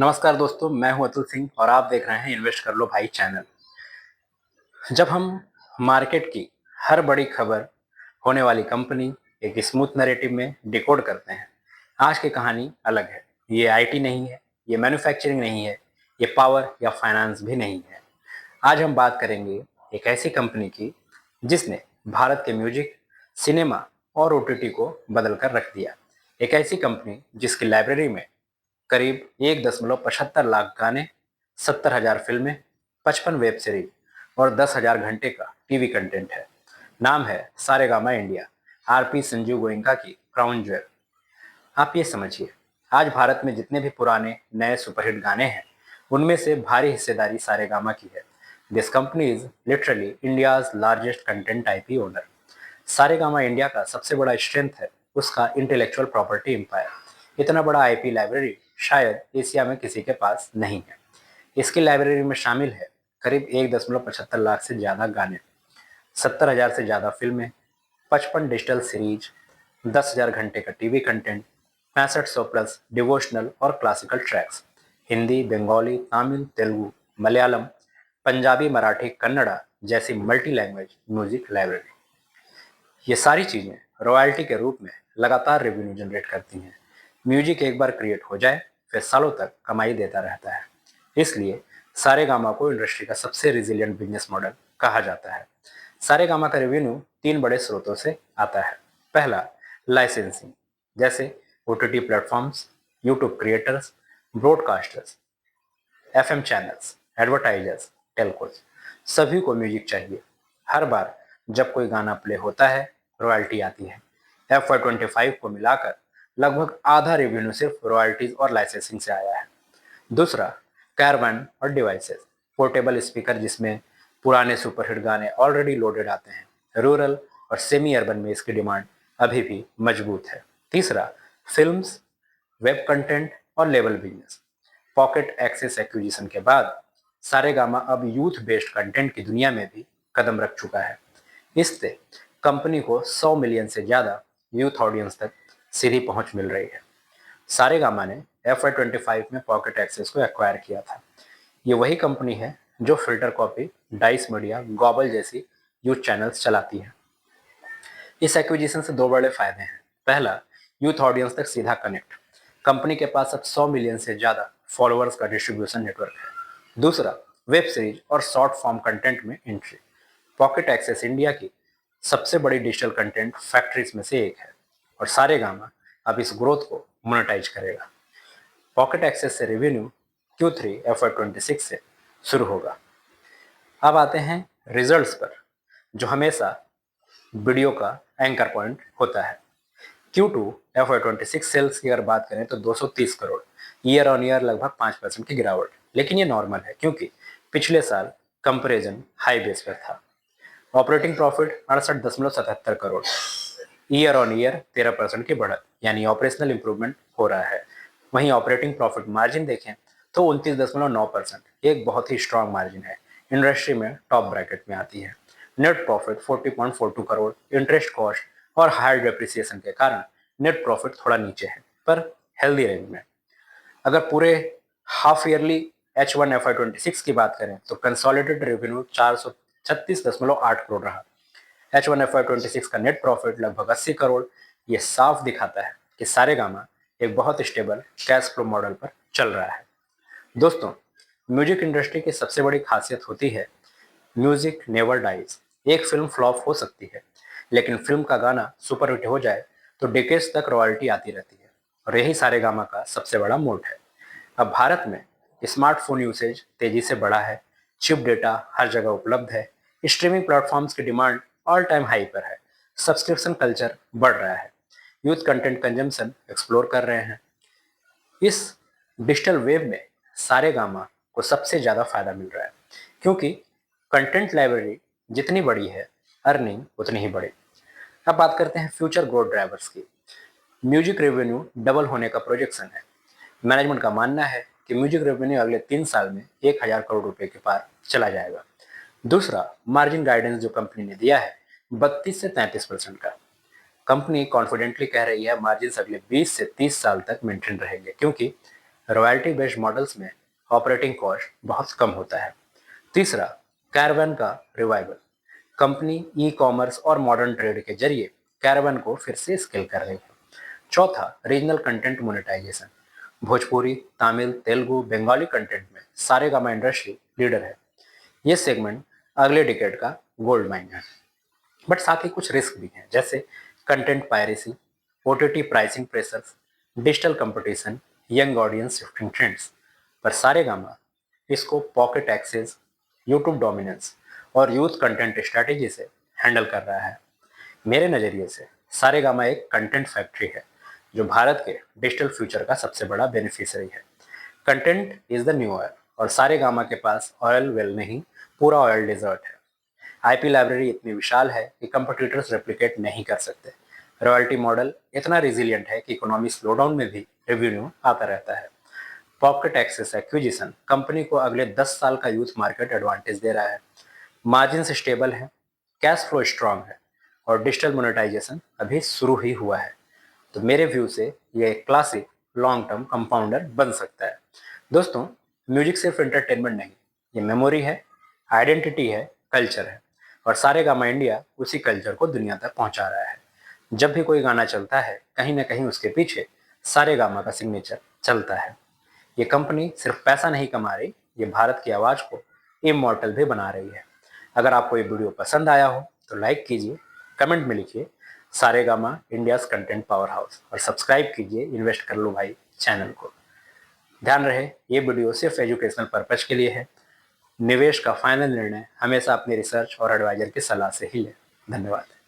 नमस्कार दोस्तों, मैं हूं अतुल सिंह और आप देख रहे हैं इन्वेस्ट कर लो भाई चैनल। जब हम मार्केट की हर बड़ी खबर होने वाली कंपनी एक स्मूथ नैरेटिव में डिकोड करते हैं, आज की कहानी अलग है। ये आईटी नहीं है, ये मैन्युफैक्चरिंग नहीं है, ये पावर या फाइनेंस भी नहीं है। आज हम बात करेंगे एक ऐसी कंपनी की जिसने भारत के म्यूजिक, सिनेमा और ओटीटी को बदल कर रख दिया। एक ऐसी कंपनी जिसकी लाइब्रेरी में करीब 1.75 लाख गाने, 70,000 फिल्में, 55 वेब सीरीज और 10,000 घंटे का टीवी कंटेंट है। नाम है सारेगामा इंडिया, आरपी संजीव गोयनका की क्राउन ज्वेल। आप ये समझिए, आज भारत में जितने भी पुराने नए सुपरहिट गाने हैं, उनमें से भारी हिस्सेदारी सारेगामा की है। This company is literally India's largest content IP owner. Saregama India का सबसे बड़ा स्ट्रेंथ है उसका इंटेलेक्चुअल प्रॉपर्टी एम्पायर। इतना बड़ा आईपी लाइब्रेरी शायद एशिया में किसी के पास नहीं है। इसकी लाइब्रेरी में शामिल है करीब 1.75 लाख से ज़्यादा गाने, 70,000 से ज़्यादा फिल्में, 55 डिजिटल सीरीज, 10,000 घंटे का टीवी कंटेंट, 6500 प्लस डिवोशनल और क्लासिकल ट्रैक्स, हिंदी, बंगाली, तमिल, तेलुगु, मलयालम, पंजाबी, मराठी, कन्नड़ा जैसी मल्टी लैंग्वेज म्यूजिक लाइब्रेरी। ये सारी चीज़ें रॉयल्टी के रूप में लगातार रेवेन्यू जनरेट करती हैं। म्यूजिक एक बार क्रिएट हो जाए फिर सालों तक कमाई देता रहता है। इसलिए सारेगामा को इंडस्ट्री का सबसे रिजिलियंट बिजनेस मॉडल कहा जाता है। सारेगामा का रेवेन्यू तीन बड़े स्रोतों से आता है। पहला, लाइसेंसिंग, जैसे OTT platforms, YouTube creators, broadcasters, FM channels, advertisers, telcos, सभी को म्यूजिक चाहिए। हर बार जब कोई गाना प्ले होता है, रॉयल्टी आती है। FY25 को मिलाकर लगभग आधा रेवेन्यू सिर्फ रॉयल्टीज और लाइसेंसिंग से आया है। दूसरा, कैरवैन और डिवाइसेस, पोर्टेबल स्पीकर जिसमें पुराने सुपरहिट गाने ऑलरेडी लोडेड आते हैं। रूरल और सेमी अर्बन में इसकी डिमांड अभी भी मजबूत है। तीसरा, फिल्म्स, वेब कंटेंट और label business. Pocket Aces acquisition के बाद सारेगामा अब यूथ बेस्ड कंटेंट की दुनिया में भी कदम रख चुका है। इससे कंपनी को 100 मिलियन से ज़्यादा यूथ ऑडियंस तक सीधी पहुंच मिल रही है। सारेगामा ने FY25 में पॉकेट एक्सेस को एक्वायर किया था। ये वही कंपनी है जो filter copy, dice media, gobble जैसी यूथ चैनल्स चलाती है। इस एक्विजिशन से दो बड़े फायदे हैं। पहला, यूथ ऑडियंस तक सीधा कनेक्ट। कंपनी के पास अब 100 मिलियन से ज़्यादा फॉलोअर्स का डिस्ट्रीब्यूशन नेटवर्क है। दूसरा, वेब सीरीज और शॉर्ट फॉर्म कंटेंट में एंट्री। पॉकेट एक्सेस इंडिया की सबसे बड़ी डिजिटल कंटेंट फैक्ट्रीज में से एक है और सारेगामा अब इस ग्रोथ को मोनेटाइज करेगा। पॉकेट एक्सेस से रेवेन्यू Q3 FY26 से शुरू होगा। अब आते हैं रिजल्ट्स पर, जो हमेशा वीडियो का एंकर पॉइंट होता है। Q2 FY26 सेल्स की अगर बात करें तो 230 करोड़, ईयर ऑन ईयर लगभग 5% की गिरावट। लेकिन ये नॉर्मल है क्योंकि पिछले साल कंपेरिजन हाई बेस पर था। Operating profit 68.77 crore, year on year 13% की बढ़त, यानी ऑपरेशनल इंप्रूवमेंट हो रहा है। वहीं ऑपरेटिंग प्रॉफिट मार्जिन देखें तो 29.9%, एक बहुत ही स्ट्रांग मार्जिन है, इंडस्ट्री में टॉप ब्रैकेट में आती है। Net profit 40.42 crore, interest cost और हायर डेप्रिसिएशन के कारण नेट प्रॉफिट थोड़ा नीचे है पर हेल्दी रेंज में। अगर पूरे हाफ ईयरली H1 FY26 की बात करें तो कंसोलिडेटेड रेवेन्यू 436.8 करोड़ रहा। H1 FY26 का नेट प्रॉफिट लगभग 80 करोड़। ये साफ दिखाता है कि सारेगामा एक बहुत स्टेबल कैश फ्लो मॉडल पर चल रहा है। दोस्तों, म्यूजिक इंडस्ट्री की सबसे बड़ी खासियत होती है म्यूजिक नेवर डाइज। एक फिल्म फ्लॉप हो सकती है, लेकिन फिल्म का गाना सुपर हिट हो जाए तो डिकेड्स तक रॉयल्टी आती रहती है और यही सारेगामा का सबसे बड़ा मोट है। अब भारत में स्मार्टफोन यूसेज तेजी से बढ़ा है, चिप डेटा हर जगह उपलब्ध है, स्ट्रीमिंग प्लेटफॉर्म्स की डिमांड ऑल टाइम हाई पर है, सब्सक्रिप्शन कल्चर बढ़ रहा है, यूथ कंटेंट कंजम्पशन एक्सप्लोर कर रहे हैं। इस डिजिटल वेव में सारेगामा को सबसे ज़्यादा फायदा मिल रहा है क्योंकि कंटेंट लाइब्रेरी जितनी बड़ी है, अर्निंग उतनी ही बड़ी। अब बात करते हैं फ्यूचर ग्रोथ ड्राइवर्स की। म्यूजिक रेवेन्यू डबल होने का प्रोजेक्शन है। मैनेजमेंट का मानना है कि म्यूजिक रेवेन्यू अगले 3 साल में 1,000 करोड़ रुपए के पार चला जाएगा। दूसरा, मार्जिन गाइडेंस जो कंपनी ने दिया है 32 से 33% का। कंपनी कॉन्फिडेंटली कह रही है मार्जिन अगले 20 से 30 साल तक मेंटेन रहेंगे क्योंकि रॉयल्टी बेस्ड मॉडल्स में ऑपरेटिंग कॉस्ट बहुत कम होता है। तीसरा, कैरावन का रिवाइवल। कंपनी ई कॉमर्स और मॉडर्न ट्रेड के जरिए कैरावन को फिर से स्केल कर रही है। चौथा, regional content monetisation. Bhojpuri, Tamil, Telugu, Bengali content में सारेगामा इंडस्ट्री लीडर है। ये सेगमेंट अगले डिकेड का गोल्ड माइन है। बट साथ ही कुछ रिस्क भी हैं, जैसे content piracy, OTT pricing pressures, digital competition, young audience shifting trends. पर सारेगामा इसको पॉकेट एक्सेस, यूट्यूब डोमिनेंस और यूथ कंटेंट स्ट्रैटेजी से हैंडल कर रहा है। मेरे नज़रिए से सारेगामा एक कंटेंट फैक्ट्री है जो भारत के डिजिटल फ्यूचर का सबसे बड़ा बेनिफिशियरी है। Content is the new oil और सारेगामा के पास ऑयल वेल नहीं, पूरा ऑयल डिजर्ट है। आईपी लाइब्रेरी इतनी विशाल है कि कंपटीटर्स रेप्लिकेट नहीं कर सकते। रॉयल्टी मॉडल इतना रिजिलियंट है कि इकोनॉमी स्लोडाउन में भी रेवेन्यू आता रहता है। पॉकेट एक्सेस एक्विजिशन कंपनी को अगले 10 साल का यूथ मार्केट एडवांटेज दे रहा है। मार्जिन स्टेबल है, कैश फ्लो स्ट्रांग है और डिजिटल मोनेटाइजेशन अभी शुरू ही हुआ है। तो मेरे व्यू से ये एक क्लासिक लॉन्ग टर्म कंपाउंडर बन सकता है। दोस्तों, म्यूजिक सिर्फ एंटरटेनमेंट नहीं, ये मेमोरी है, आइडेंटिटी है, कल्चर है और सारेगामा इंडिया उसी कल्चर को दुनिया तक पहुंचा रहा है। जब भी कोई गाना चलता है, कहीं ना कहीं उसके पीछे सारेगामा का सिग्नेचर चलता है। ये कंपनी सिर्फ पैसा नहीं कमा रही, ये भारत की आवाज़ को इमॉर्टल भी बना रही है। अगर आपको ये वीडियो पसंद आया हो तो लाइक कीजिए, कमेंट में लिखिए Saregama India's content power house और सब्सक्राइब कीजिए इन्वेस्ट कर लो भाई चैनल को। ध्यान रहे, ये वीडियो सिर्फ एजुकेशनल पर्पज के लिए है। निवेश का फाइनल निर्णय हमेशा अपनी रिसर्च और एडवाइजर की सलाह से ही लें। धन्यवाद।